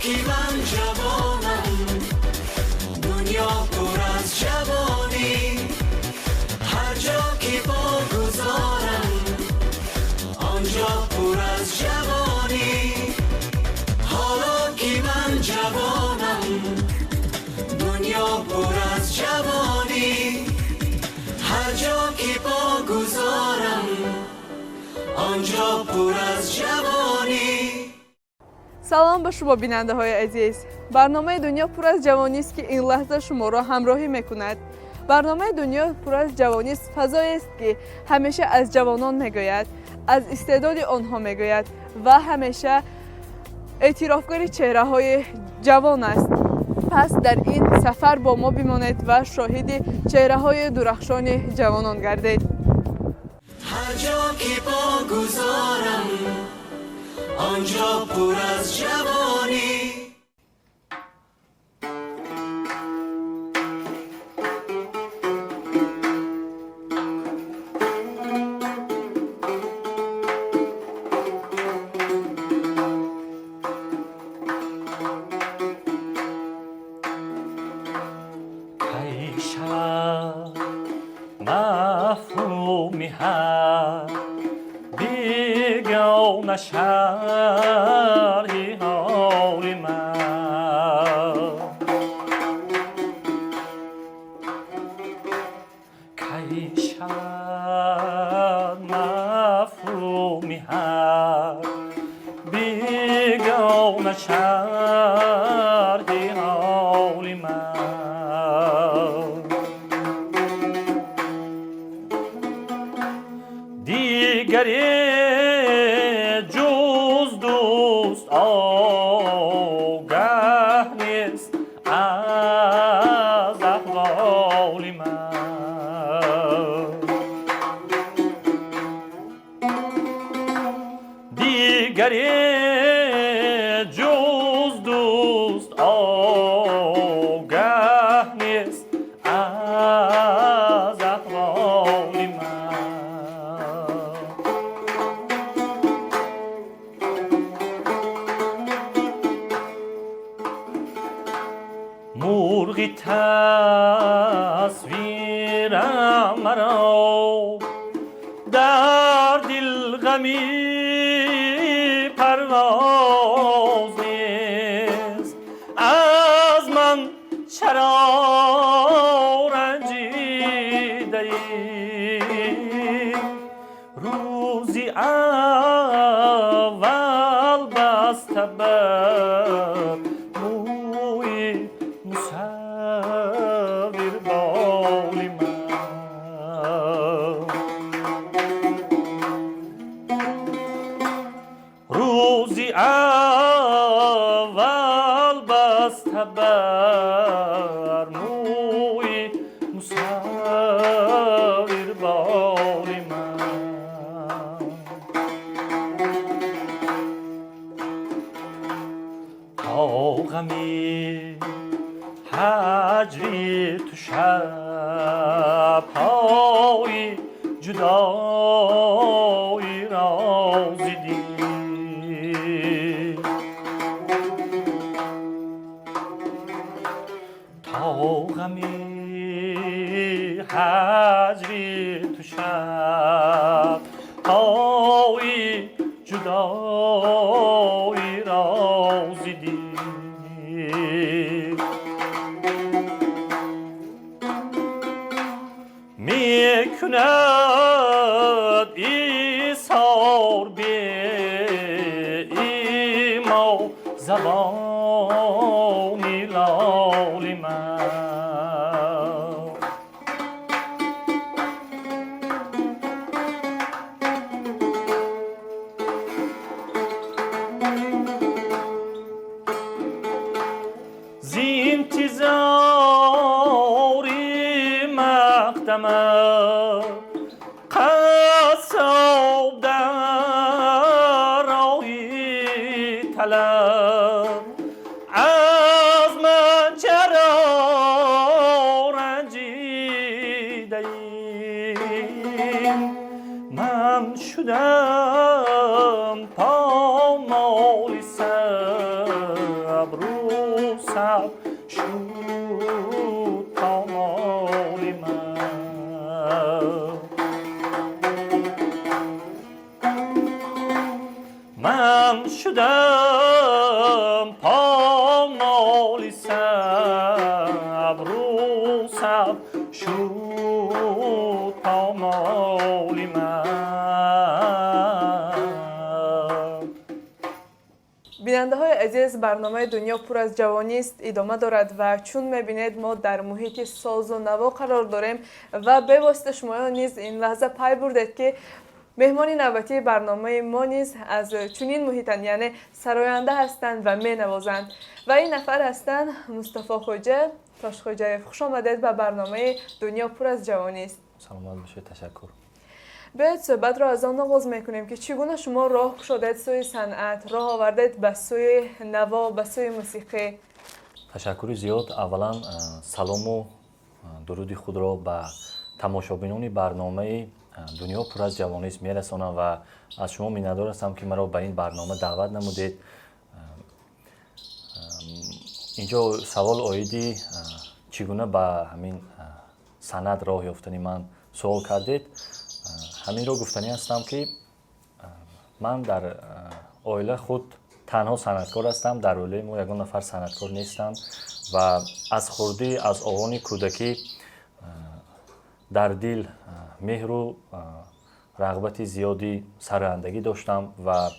کی من جوانم، دنیا پر از جوانی، هر جا که پا گذارم آنجا پر از جوانی. حالا که من جوانم، دنیا پر از جوانی، هر جا که پا گذارم آنجا پر از جوانی. سلام به شما بیننده های عزیز. برنامه دنیا پر از جوانی است که این لحظه شما را همراهی میکند. برنامه دنیا پر از جوانی است، فضایی است که همیشه از جوانان میگوید، از استعداد آنها میگوید و همیشه اعترافگر چهره های جوان است. پس در این سفر با ما بمانید و شاهد چهره های درخشان جوانان گردید. هر جا که پا گذارم آنجا پر از جوانی. مفهومی هست بیگانه شرحی حال من، کی شد مفهومی هست بیگانه شرحی حال من. دیگری جز دوست آگه نیست از احوال من. دیگری جز دوست آگه نیست از احوال من. مرغی تصویرم مرا در دل غمی پرواز نیست، از من چرا رنجیده ای؟ روزی اول بسته بر موی مصور بال من. روزی اول بسته بر موی مصور بال من. تا غمی هجری تو شب‌های جدایی را زدی، تا غمی هجری تو شب‌های جدایی را زدی. میکند ایثار به ایما زبانی لال من. زینتظاری مقدمت قصاب در راهی طلب، از من چرا رنجیده ای؟ من شدم پامال صبر سب شد تا مال من شدم پامال سب رو سب شد پامال من. بیننده های عزیز، برنامه دنیا پر از جوانی است ادامه دارد و چون میبینید ما در محیط ساز و نوا قرار داریم و به واسطه شما نیز این لحظه پی بردید که مهمان نوبتی برنامه ما نیز از چنین محیطن، یعنی سراینده هستند و می نوازند و این نفر هستند مصطفی خوجه. تاش خوجه، خوش آمدید به برنامه دنیا پر از جوانی است. سلامت باشید. تشکر. بیاید صحبت را از آن آغاز میکنیم که چگونه شما راه شدید سوی صنعت، راه آوردید به سوی نوا، به سوی موسیقی. تشکر زیاد. اولا سلام و درود خود را به تماشابینان برنامه دنیا پر از جوانی است میرسانم و از شما میnnador هستم که مرا به این برنامه دعوت نمودید. اینجا سوال آیدی چگونه به همین صنعت راه یافتنی من سوال کردید. همین رو گفتنی هستم که من در عائله خود تنها صنعتکار هستم. در عائله ما یگان نفر صنعتکار نیستم و از خردی از آوان کودکی در دل مهر و رغبت زیادی سرندگی داشتم و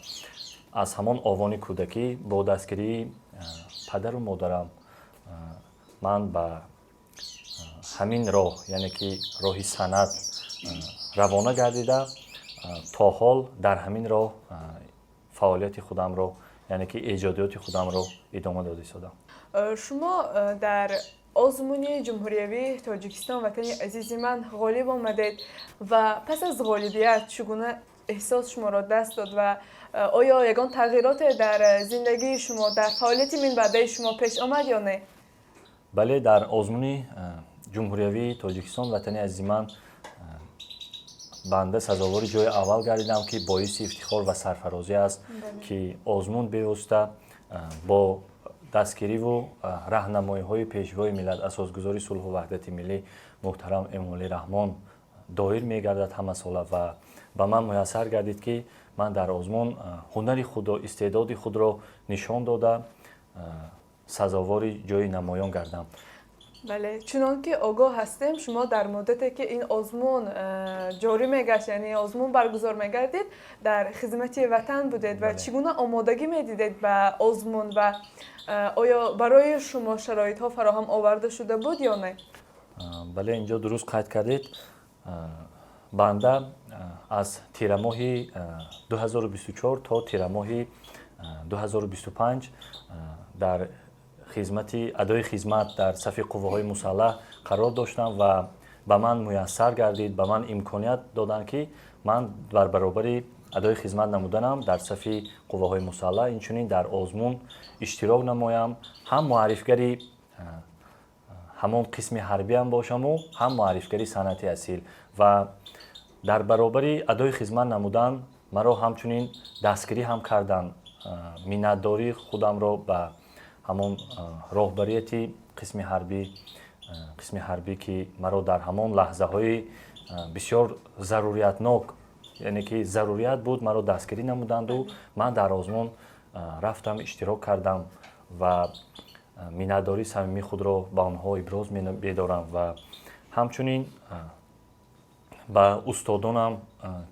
از همان آوان کودکی با دستگیری پدر و مادرم من به همین راه، یعنی که راهی صنعت روانه گردیده تا حال در همین راه فعالیت خودم رو، یعنی که ایجادیات خودم رو ادامه داده شدم. شما در آزمون جمهوری تاجیکستان وطن عزیز من غالب آمدید و پس از غالبیت چگونه احساس شما را دست داد و آیا یگان تغییرات در زندگی شما، در فعالیت من بعده شما پیش آمد یا نه؟ بله، در آزمون جمهوری تاجیکستان وطن عزیز من بنده سزاوار جای اول گردیدم که باعث افتخار و سرفرازی است که آزمون بیوسته با دستگیری و راهنمایی های پیشوای ملت اساسگزاری صلح و وحدت ملی محترم امام علی رحمان دایر میگردد همه ساله و به من میسر گردید که من در آزمون هنر خود و استعداد خود را نشان داده سزاوار جای نمایان گردم. بله، چون که آگاه هستیم شما در مدتی که این آزمون جاری میگشت، یعنی آزمون برگزار میگردید، در خدمت وطن بودید و چگونه آمادگی میدیدید به آزمون و آیا برای شما شرایط ها فراهم آورده شده بود یا نه؟ بله، اینجا درست قید کردید. بنده از تیر ماه 2024 تا تیر ماه 2025 در خدمت ادای خدمت در صف قوه‌های مسلح قرار داشتم و به من میسر گردید، به من امکانیت دادند که من در برابر ادای خدمت نمودنم در صف قوه‌های مسلح اینچنین در آزمون اشتراک نمایم، هم معرفگری همون قسم حربی هم باشم و هم معرفگری صنعتی اصیل و در برابر ادای خدمت نمودن مرا همچنین دستگیری هم کردند. منتداری خودم را به همون راهبریتی قسم حربی که مرا در همون لحظه های بسیار ضروریتناک، یعنی که ضروریت بود، مرا دستگیری نمودند و من در آزمون رفتم اشتراک کردم و منتداری صمیمی خود را به آنها ابراز می‌دارم و همچنین به استادانم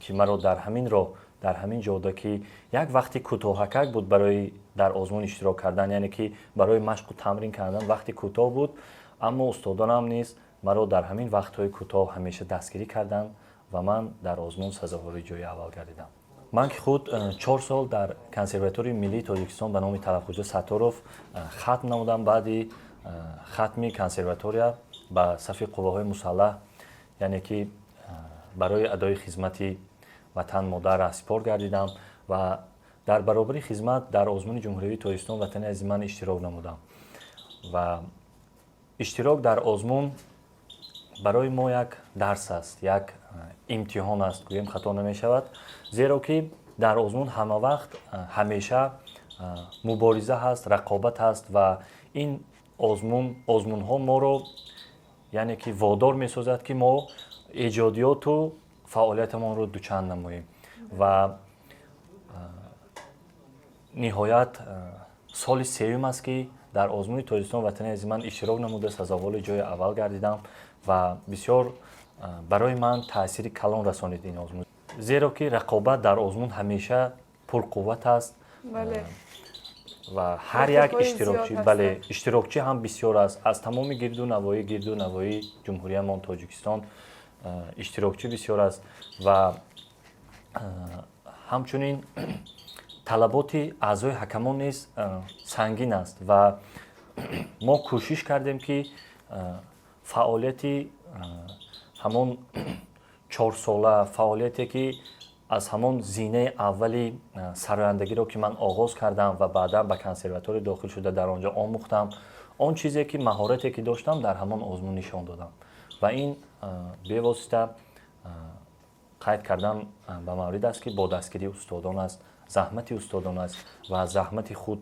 که مرا در همین راه، در همین جاده که یک وقتی کوتاهک بود برای در آزمون اشتراک کردن، یعنی که برای مشق و تمرین کردن وقتی کوتاه بود، اما استادانم نیز مرا در همین وقت‌های کوتاه همیشه دستگیری کردند و من در آزمون سزاوار جای اول گردیدم. من که خود 4 سال در کنسرواتوری ملی تاجیکستان به نام طلب خوجه ستاروف ختم نمودم. بعدی ختم کنسرواتوریا به صف قوه‌های مسلح، یعنی که برای ادای خدمت وطن مادر اسپار گردیدم و در برابر خدمت در آزمون جمهوری تاجیکستان وطن عزیز من اشتراک نمودم و اشتراک در آزمون برای ما یک درس است، یک امتحان است، گویم خطا نمی شود، زیرا که در آزمون همه وقت همیشه مبارزه هست، رقابت هست و این озмунҳо моро яъне ки водор месозад ки мо эҷодиёту фаъолиятамонро дучанд намоем ва ниҳоят соли сеюм аст ки дар озмуни тоҷикистон ватани азизи ман иштирок намуда сазовори ҷои аввал гардидам ва бисёр барои ман таъсири калон расонид ин озмун, зеро ки рақобат дар озмун ҳамеша пурқувват аст ва ҳар як иштирокчӣ ҳам бисёр аст. Аз тамоми гирду навоии ҷумҳуриямон тоҷикистон иштирокчӣ бисёр аст ва ҳамчунин талаботи аъзои ҳакамон низ сангин аст ва мо кӯшиш кардем ки фаъолияти ҳамон чорсола, фаъолияте ки аз ҳамон зинаи аввали сарояндагиро ки ман оғоз кардам ва баъдан ба консерватория дохил шуда дар он ҷо омӯхтам, он чизе ки маҳорате ки доштам дар ҳамон озмун нишон додам ва ин бевосита қайд кардан ба маврид аст ки бо дастгирии устодон аст, заҳмати устодон аст ва заҳмати худ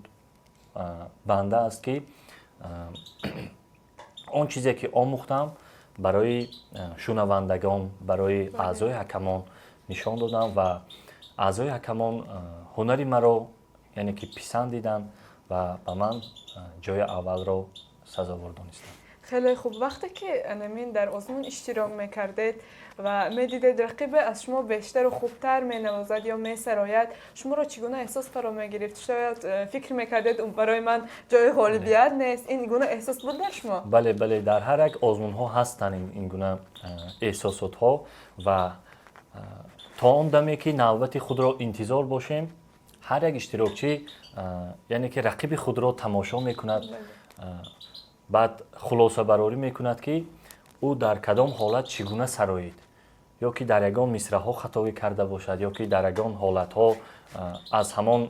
банда аст ки он чизе ки омӯхтам барои шунавандагон, барои аъзои ҳакамон нишон додам ва аъзои ҳакамон ҳунари маро яъне ки писандидан ва ба ман ҷои аввалро сазовор донистанд. خیلی خوب. وقتی که انمین در آزمون اشتراک میکردید و میدیدید رقیب از شما بیشتر و خوبتر مینوازد یا میسراید، شما را چگونه احساس فرا میگرفت؟ شاید فکر میکردید برای من جای غالبیت نیست؟ این گونه احساس بود در شما؟ بله در هر یک آزمون ها هستن این گونه احساسات ها و تا اون دمی که نوبت خود را انتظار باشیم، هر یک اشتراکچی یعنی که رقیب خود را تماشا میکند، بعد خلاصه براری میکند که او در کدام حالت چگونه سرایید، یا که در یگان مصرع‌ها خطایی کرده باشد یا که در یگان حالت‌ها از همان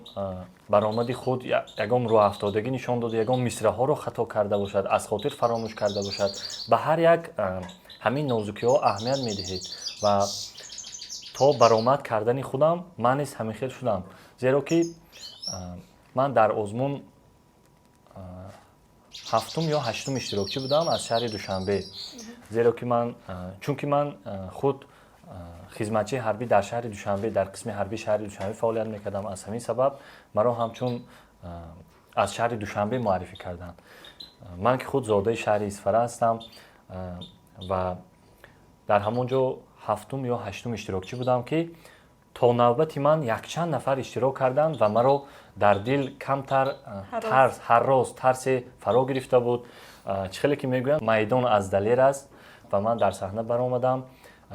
برآمد خود یگان راه افتادگی نشان داده، یگان مصرع‌ها را خطا کرده باشد، از خاطر فراموش کرده باشد. به هر یک همین نازکی‌ها اهمیت میدهید و تا برآمد کردن خودم من نیز همین خیل شدم، زیرا که من در آزمون هفتم یا هشتم اشتراکچی بودم از شهر دوشنبه، زیرا که چون که من خود خدمتچی حربی در شهر دوشنبه در قسم حربی شهر دوشنبه فعالیت میکردم، از همین سبب مرا همچون از شهر دوشنبه معرفی کردند. من که خود زاده شهر اصفهان هستم و در همونجا هفتم یا هشتم اشتراکچی بودم که تا نوبت من یک چند نفر اشتراک کردند و مرا در دل کمتر هر روز ترس فرا گرفته بود. چخیلی که میگویم میدان از دلیر است و من در صحنه برآمدم،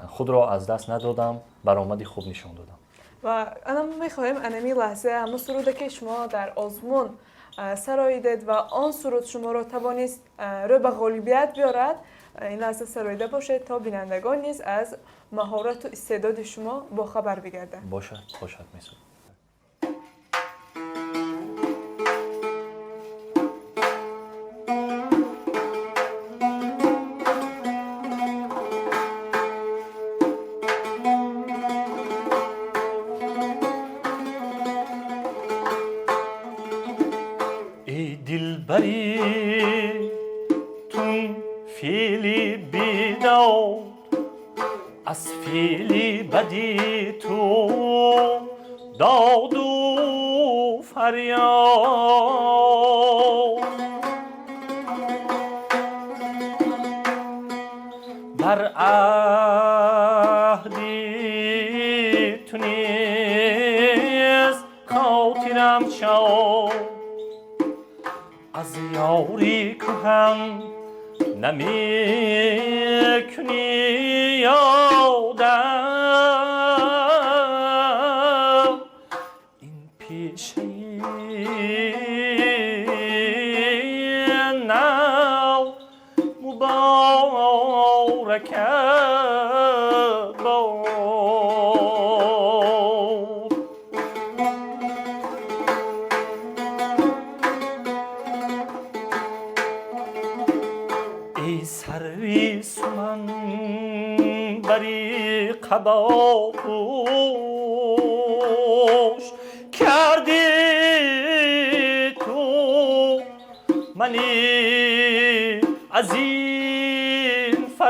خود را از دست ندادم، برآمدی خوب نشان دادم. و انا میخواهیم انمی لحظه همون سروده که شما در آزمون سراییدید و آن سرود شما را توانست رو به غالبیت بیارد، این لحظه سراییده باشد تا بینندگان نیز از مهارت و استعداد شما با خبر بگردند. باشد میسود. ای دلبری تون فیلی بیداد از فیلی بدی تو داد و فریاد بر عهدی تو نیز خاطرم شد، از یاری کهن نمیکنی یادم، این پیشه نو مبارک باد. ای سرویس من بری قبا پوش کردی تو منی از این فراموش.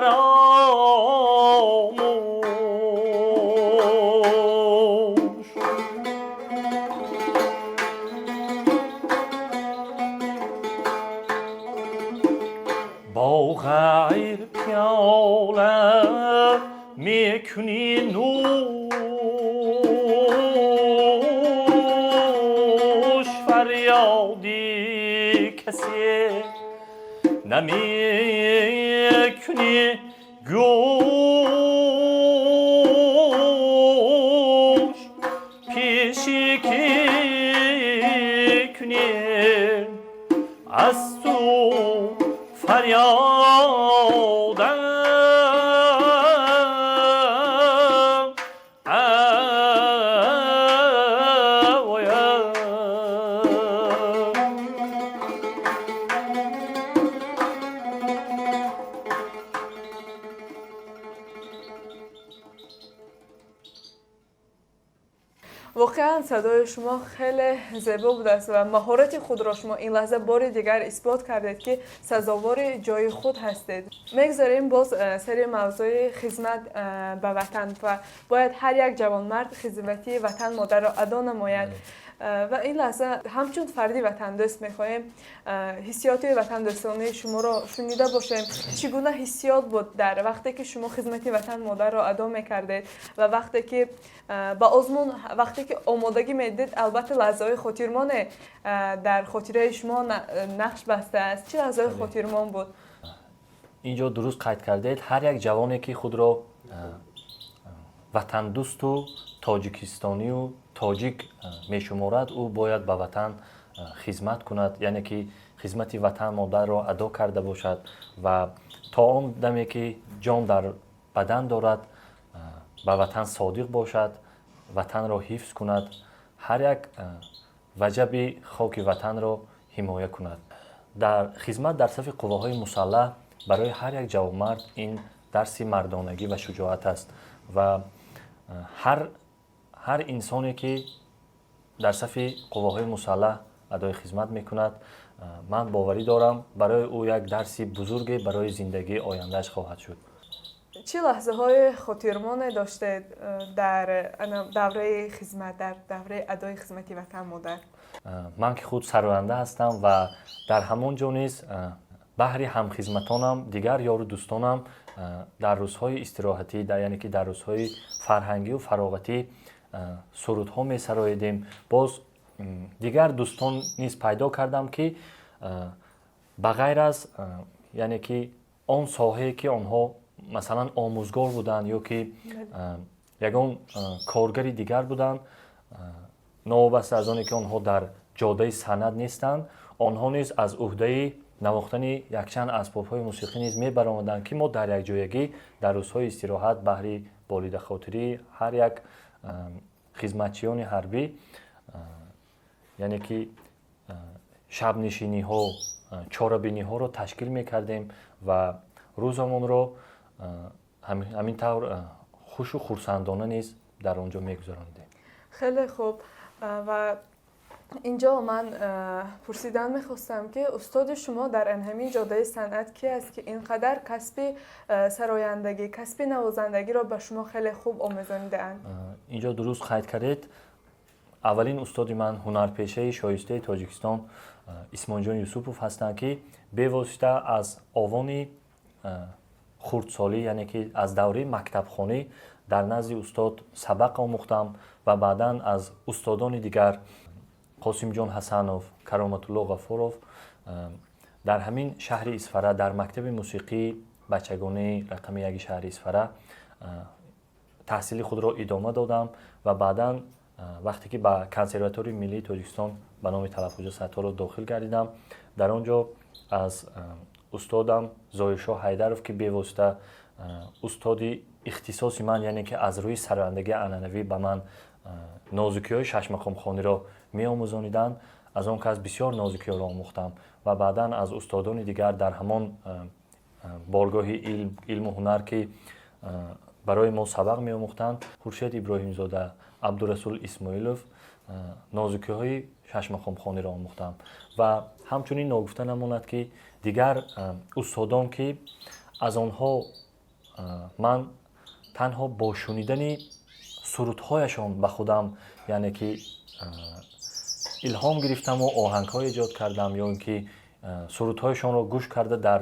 با غیر پیاله میکنی نوش، فریادی کسی نمیکنی گوش، پیشی که کنی از تو فریادم. واقعا صدای شما خیلی زیبا بوده است و مهارت خود را شما این لحظه بار دیگر اثبات کردید که سزاوار جای خود هستید. میگذاریم باز سری موضوع خدمت به وطن و باید هر یک جوانمرد خدمتی وطن مادر را ادا نماید. و این لحظه همچون فردی وطن دوست میخواهیم حسیات وطن دوستانه شما را شنیده باشیم. چگونه حسیات بود در وقتی که شما خدمت وطن مادر را ادا میکردید و وقتی که با آزمون وقتی که آمادگی میدید، البته لحظه‌های خاطرمان در خاطره شما نقش بسته است. چه لحظه‌های خاطرمان بود؟ اینجا درست قید کردید، هر یک جوانی که خود را وطن دوست و تاجیکستانی و تاجیک میشمارد، او باید به وطن خدمت کند، یعنی که خدمت وطن مادر را ادا کرده باشد و تا آن دمی که جان در بدن دارد به وطن صادق باشد، وطن را حفظ کند، هر یک وجب خاک وطن را حمایه کند. در خدمت در صف قواهای مسلح برای هر یک جوانمرد این درس مردانگی و شجاعت است و هر انسانی که در صف قواهای مسلح ادای خدمت میکند، من باوری دارم برای او یک درسی بزرگی برای زندگی آیندهش خواهد شد. چه لحظه های خاطرمان داشته در دوره خدمت، در دوره ادای خدمت وطن مادر؟ من که خود سراینده هستم و در همون جا نیز بهر همخدمتانم، دیگر یار و دوستانم در روزهای استراحتی، یعنی که در روزهای فرهنگی و فراغتی سرودها می سراییدیم. باز دیگر دوستان نیز پیدا کردم که بغیر از یعنی که آن ساحه که آنها مثلا آموزگار بودند یا که یگان کارگری دیگر بودند، نوابسته از آنی که آنها در جاده سند نیستند، آنها نیز از عهده نواختن یکچند اسباب‌های موسیقی نیز می‌برآمدند که ما در یک جایگی در روزهای استراحت بهر بالید خاطری هر یک خدمتچیان حربی یعنی که شب نشینی ها، چاره‌بینی ها را تشکیل می‌کردیم و روزمون رو همین طور خوش و خرسندانه نیز در آنجا می‌گذراندیم. خیلی خوب. و اینجا من پرسیدن میخواستم که استاد شما در همین جاده صنعت کی است که اینقدر کسب سرایندگی، کسب نوازندگی را به شما خیلی خوب آموزاندند؟ اینجا درست قید کردید. اولین استاد من هنرپیشه شایسته تاجیکستان اسمان جان یوسفوف هستند که به واسطه از آوان خردسالی، یعنی که از دوره مکتبخانه در نزد استاد سبق آموختم و بعداً از استادان دیگر قاسم جان حسنوف، کرامت الله غفورов در همین شهر اصفهان در مکتب موسیقی بچگانه رقم 1 شهر اصفهان تحصیل خود را ادامه دادم و بعداً وقتی که به کنسرواتوری ملی تاجیکستان به نام تلفظ ستار داخل گردیدم، در آنجا از استادم زایشاه حیدرов که به واسطه استادی اختصاصی من، یعنی که از روی سرایندگی عنعنوی به من نازکی‌های 6 مقام خوانی را می‌آموزانیدند، از آن که از بسیار نازکی‌ها را آموختم و بعداً از استادان دیگر در همان بارگاه علم و هنر که برای ما سبق می‌آموختند، خورشید ابراهیم زاده، عبدالرسول اسماعیلوف нозукиҳои шашмахомхониро омӯхтам ва ҳамчунин ногуфта намонад ки дигар устодон ки аз онҳо ман танҳо бо шунидани сурудҳояшон ба худам яъне ки илҳом гирифтаму оҳангҳо эҷод кардам ё ин ки сурудҳояшонро гӯш карда дар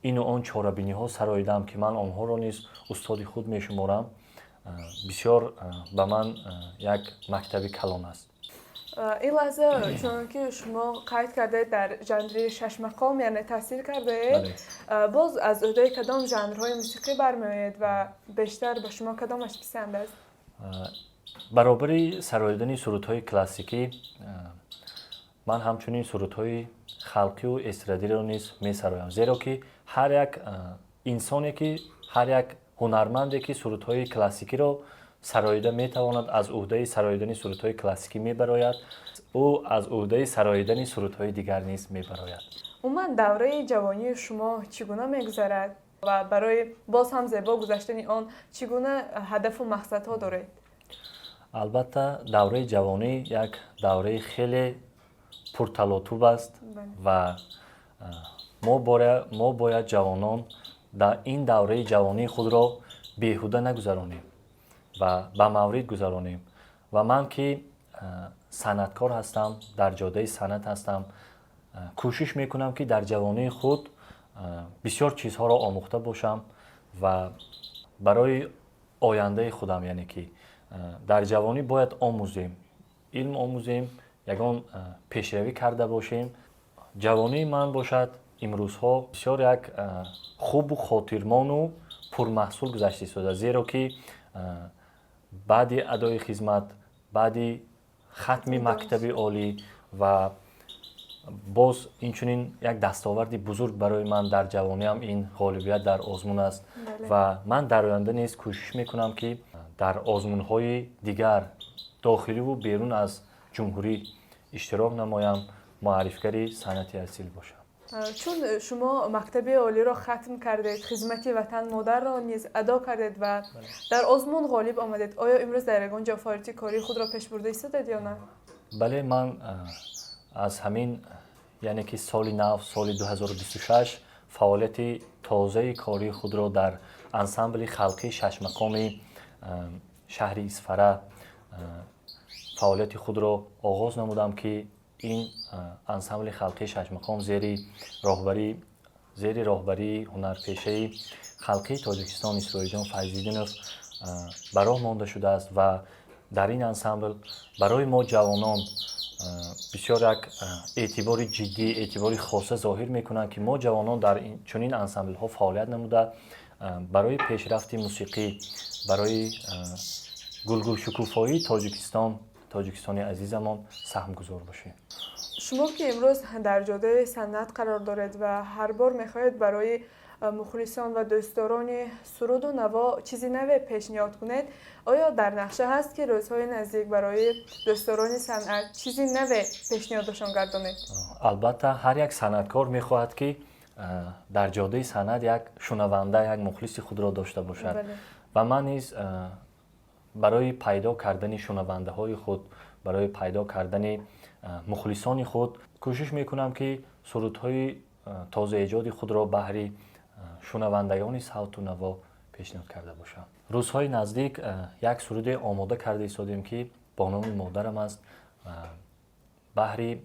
ину он чорабиниҳо сароидам ки ман онҳоро низ устоди худ мешуморам. бисёр ба ман як мактаби калон аст. این لحظه چون که شما قید کرده در ژانر شش مقام یعنی تحصیل کرده باز از عهده کدام ژانرهای موسیقی برمیآید و بیشتر به شما کدامش پسند است؟ برابری سراییدنی سرودهای کلاسیکی من همچنین سرودهای خلقی و استرادی را نیز می‌سرایم زیرا که هر یک انسانی که هر یک هنرمندی که سرودهای کلاسیکی را سراییده میتواند از عهده سراییدن سرودهای کلاسیکی میبراید او از عهده سراییدن سرودهای دیگر نیز میبراید. عموما دوره جوانی شما چگونه میگذرد و برای باز هم زیبا گذشتن آن چگونه هدف و مقصدها دارید؟ البته دوره جوانی یک دوره خیلی پرتلاطم است و ما باید جوانان در این دوره جوانی خود را بیهوده نگذرانیم و به مورد گذرانیم و من که صنعتکار هستم در جاده صنعت هستم کوشش میکنم که در جوانی خود بسیار چیزها را آموخته باشم و برای آینده خودم یعنی که در جوانی باید آموزیم علم آموزیم یگان پیشروی کرده باشیم جوانی من باشد امروزها بسیار یک خوب و خاطرمان و پرمحصول گذشته شده زیرا که بعد ادای خدمت بعد ختم مکتب عالی و باز اینچنین یک دستاوردی بزرگ برای من در جوانی هم این غالبیت در آزمون است و من در آینده نیز کوشش میکنم که در آزمون‌های دیگر داخلی و بیرون از جمهوری اشتراک نمایم معرفی‌گر صنعت اصیل باشم. چون شما مکتب عالی را ختم کردید خدمت وطن مادر را نیز ادا کردید و در آزمون غالب آمدید آیا امروز در یگان جا فعالیت کاری خود را پیش برده ایستادید یا نه؟ بله من از همین یعنی که سال نو سال 2026 فعالیت تازه کاری خود را در انسامبل خلقی شش مقامی شهر اسفره فعالیت خود را آغاز نمودم که این انسامبل خلقی شش مقام زیر راهبری هنرپیشه خلقی تاجیکستان اسرائیل جان فیض‌الدینov براه مانده شده است و در این انسامبل برای ما جوانان بسیار یک اعتبار جدی اعتبار خاصه ظاهر میکنند که ما جوانان در چنین انسامبل ها فعالیت نموده برای پیشرفت موسیقی برای گلگل شکوفایی تاجیکستان عزیزمان سهم گذار باشیم. شما که امروز در جاده صنعت قرار دارید و هر بار میخواهید برای مخلصان و دوستداران سرود و نوا چیزی نو پیشنهاد کنید آیا در نقشه هست که روزهای نزدیک برای دوستداران صنعت چیزی نو پیشنهادشان گردانید؟ البته هر یک صنعتکار میخواهد که در جاده صنعت یک شنونده یک مخلص خود را داشته باشد و من نیز برای پیدا کردن شنونده های خود برای پیدا کردن مخلصان خود کوشش میکنم که سرودهای تازه ایجاد خود را بهر شنوندگان صوت و نوا پیشنهاد کرده باشم. روزهای نزدیک یک سرود آماده کرده ایستادیم که با نام مادرم است بهر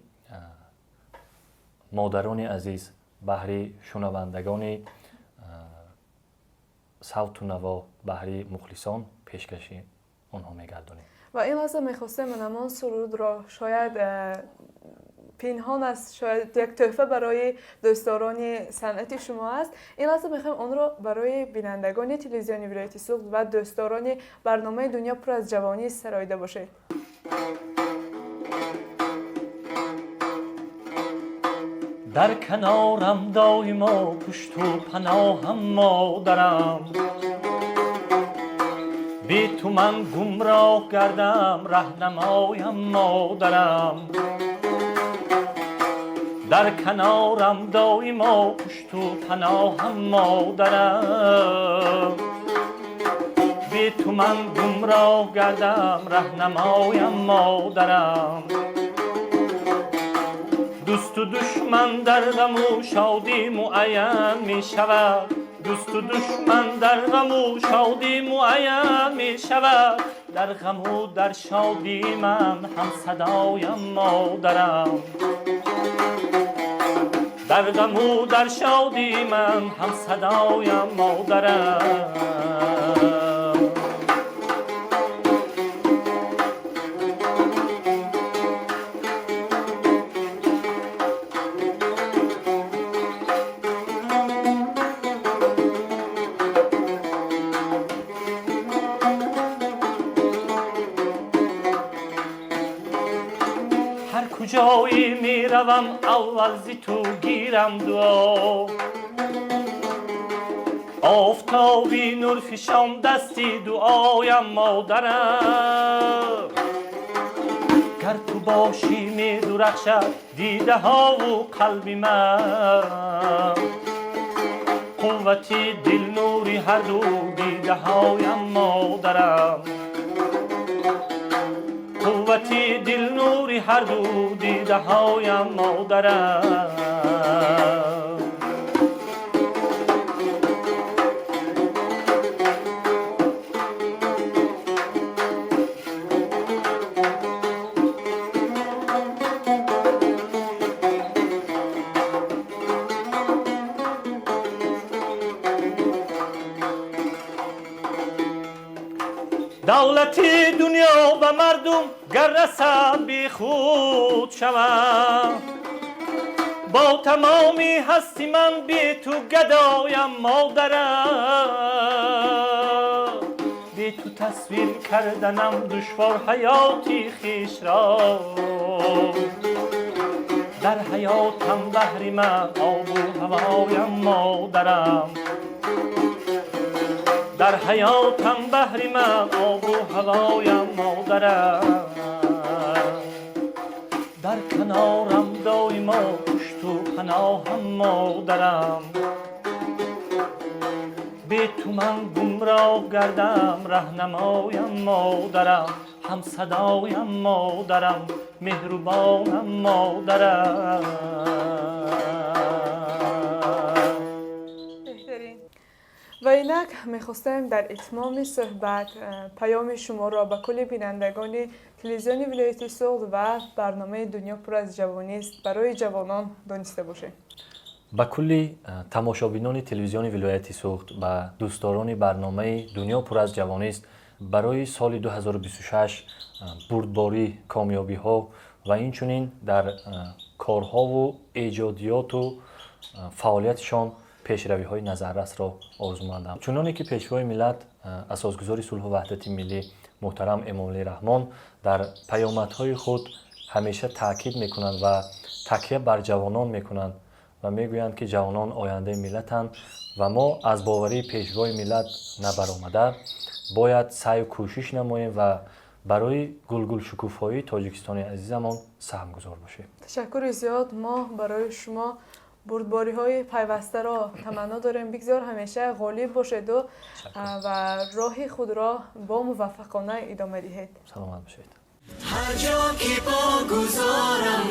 مادران عزیز بهر شنوندگان صوت و نوا بهر مخلصان پیشکشی آنها میگردانیم. و این لحظه میخواستم من آن سرود را شاید پنهان است شاید یک تحفه برای دوستداران صنعت شما است این لحظه میخوایم آن را برای بینندگان تلویزیونی ولایت سوخت و دوستداران برنامه دنیا پر از جوانی سراییده باشید. در کنارم دایما پشت و پناهم مادرم بی تو من گمراه گردم رهنمایم مادرم در کنارم دایما پشت و پناهم مادرم بی بی تو من گمراه گردم رهنمایم مادرم دوست و دشمن در غم و شادی معین می شود دوست و دشمن در غم و شادی معین می شود در غم و در شادی من هم صدایم مادرم در غم و در شادی من هم صدایم مادرم کجایی می روم اول زی تو گیرم دعا آفتابی نور فشان دستی دعایم مادرم گر تو باشی می درخشد دیده ها و قلبی من قوتی دل نوری هر دو دیده هایم مادرم قوتی دل نوری هر دو دیده هایم مادرم دولتی دنیا و مردم گر رسد بی خود شوم با تمامی هستی من بی تو گدایم مادرم بی تو تصویر کردنم دشوار حیاتی خویش را در حیاتم بحر من آب و هوایم مادرم در حیاتم بحر من آب و هوایم مادرم در کنارم دایما پشت و پناهم مادرم بی تو من گمراه گردم رهنمایم مادرم هم صدایم مادرم مهربانم مادرم و اینک میخواستم در اتمام صحبت پیام شما را به کل بینندگان تلویزیون ولایت سوغد و برنامه دنیا پر از جوانی است برای جوانان دانسته باشیم. با کلی تماشابینان تلویزیون ولایت سوغد و دوستداران برنامه دنیا پر از جوانی است برای سال 2026 بردباری کامیابی ها و اینچنین در کارها و ایجادیات و فعالیتشان پیشروی های نظررس را آرزو مندم. چنانکه که پیشوای ملت اساسگزار صلح و وحدت ملی محترم امام علی رحمان در پیامدهای خود همیشه تاکید میکنند و تکیه بر جوانان میکنند و میگویند که جوانان آینده ملتند و ما از باوری پیشوای ملت نبرآمده باید سعی و کوشش نماییم و برای گلگل شکوفایی تاجیکستان عزیزمان سهم گذار باشیم. تشکر زیاد. ما برای شما بردباری های پیوسته را تمنا داریم. بگذار همیشه غالب باشید و راه خود را با موفقانه ادامه دهید. سلامت باشید. هر جا که پا گذارم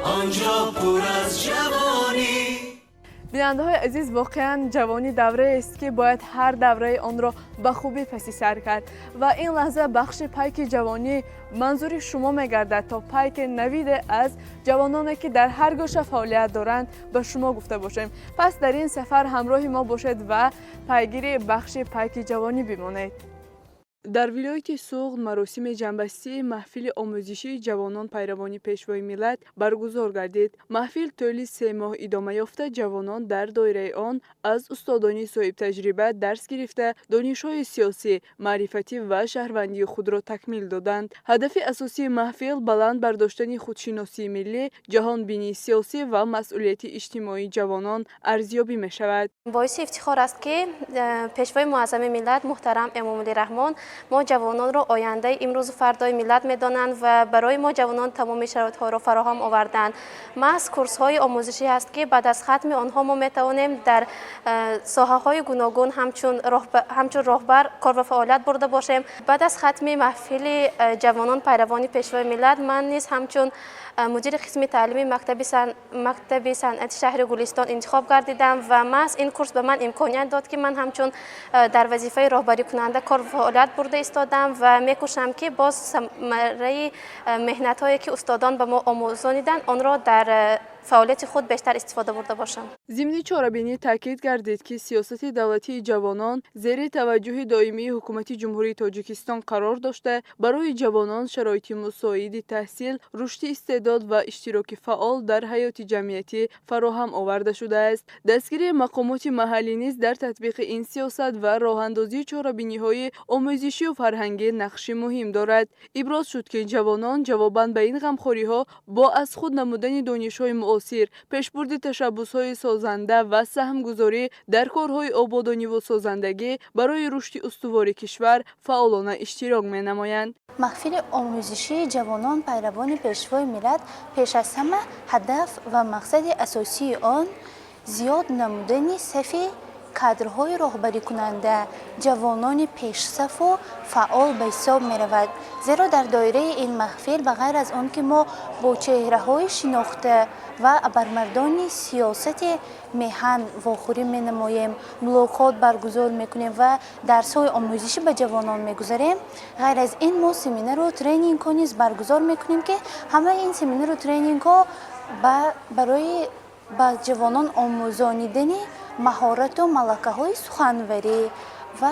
آنجا پر از جوانی. بیننده های عزیز، واقعا جوانی دوره است که باید هر دوره آن را به خوبی پسی سر کرد و این لحظه بخش پیک جوانی منظور شما میگردد تا پیک نوید از جوانانی که در هر گوشه فعالیت دارند به شما گفته باشیم. پس در این سفر همراه ما باشید و پیگیر بخش پیک جوانی بمانید. در ولایت سوغد مراسم جنبستی محفل آموزشی جوانان پیروان پیشوای ملت برگزار گردید. محفل طول 3 ماه ادامه یافته جوانان در دایره آن از استادانی صاحب تجربه درس گرفته دانش‌های سیاسی، معرفتی و شهروندی خود را تکمیل دادند. هدف اساسی محفل بلند برداشتن خودشناسی ملی، جهانبینی سیاسی و مسئولیت اجتماعی جوانان ارزیابی می شود. باعث افتخار است که پیشوای معظم ملت محترم امام علی رحمان ما جوانان را آینده امروز و فردای ملت میدانند و برای ما جوانان تمام شرایط ها را فراهم آوردند. محض کورس های آموزشی است که بعد از ختم آنها ما میتوانیم در ساحه های گوناگون همچون راهبر کار و فعالیت برده باشیم. بعد از ختم محفل جوانان پیروان پیشوای ملت، من نیز همچون مدیر قسم تعلیمی مکتب صنعت شهر گلستان انتخاب گردیدم و محض این کورس به من امکانیت داد که من همچون در وظیفه راهبری کننده کار و فعالیت برده ایستادم و میکوشم که باز ثمره مهنت هایی که استادان به ما آموزانیدند آن را در فعالیت خود بیشتر استفاده برده باشم. ضمن چاره‌بینی تاکید گردید که سیاست دولتی جوانان زیر توجه دائمی حکومت جمهوری تاجیکستان قرار داشته برای جوانان شرایط مساعد تحصیل، رشد استعداد و اشتراک فعال در حیات جمعیتی فراهم آورده شده است. دستگیری مقامات محلی نیز در تطبیق این سیاست و راه‌اندازی چاره‌بینی‌های آموزشی و فرهنگی نقش مهم دارد. ابراز شد که جوانان جواباً به این غمخوری‌ها با از خود نمودن دانش‌های معاصر، پیشبرد تشبس‌های سازنده و سهمگذاری در کارهای آبادانی و سازندگی برای رشد استوار کشور فعالانه اشتراک می‌نمایند. محفل آموزشی جوانان پیروان پیشوای ملت پیش از همه هدف و مقصد اساسی آن زیاد نمودن صف کادرهای راهبری کننده جوانان پیشصف و فعال به حساب می رود. زیرا در دایره این محفل بغیر از آن که ما با چهره های شناخته و ابرمردان سیاست میهن واخوری می نماییم، ملاقات برگزار می کنیم و درس های آموزشی به جوانان می گذاریم، غیر از این ما سمینار و ترینینگ ها نیز برگزار می کنیم که همه این سمینار و ترینینگ ها برای به جوانان آموزانیدن مهارت و ملکه های سخنوری و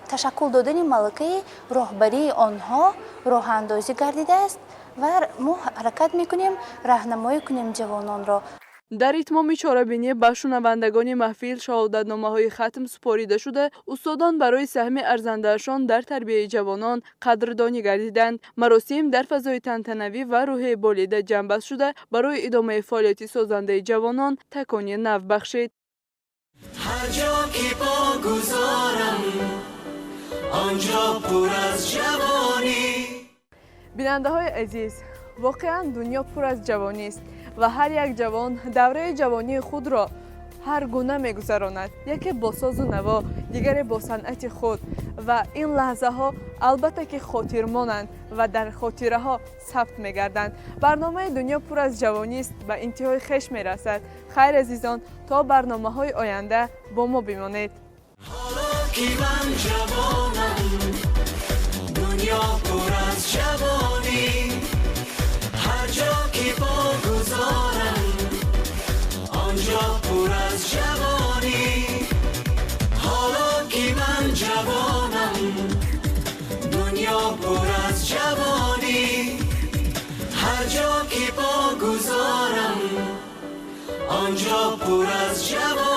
تشکل دادن ملکه راهبری آنها راه اندازی گردیده است و ما حرکت میکنیم راهنمایی کنیم جوانان را. در اتمام چاره‌بینی به شنوندگان محفل شهادتنامه‌های ختم سپاریده شده، استادان برای سهم ارزنده‌شان در تربیت جوانان قدردانی گردیدند. مراسم در فضای تنتنوی و روحی بالیده جنبش شده برای ادامه فعالیت سازنده جوانان تکانی نو بخشید. هر جا که پا گذارم آنجا پر از جوانی. بیننده های عزیز، واقعا دنیا پر از جوانی است و هر یک جوان دوره جوانی خود را هر گونه می‌گذراند. یکی با ساز و نوا، دیگری با صنعت خود و این لحظه ها البته که خاطرمانند و در خاطره ها ثبت می‌گردند. برنامه دنیا پر از جوانی است و انتهای خوش می‌رسد. خیر عزیزان، تا برنامه‌های آینده با ما بمانید. حالا که من جوانم دنیا پر از جوانی، هر جا که پا گذارم آنجا پر از جوانی. حالا که من جوانم دنیا پر از جوانی، هر جا که پا گذارم آنجا پر از جوانی.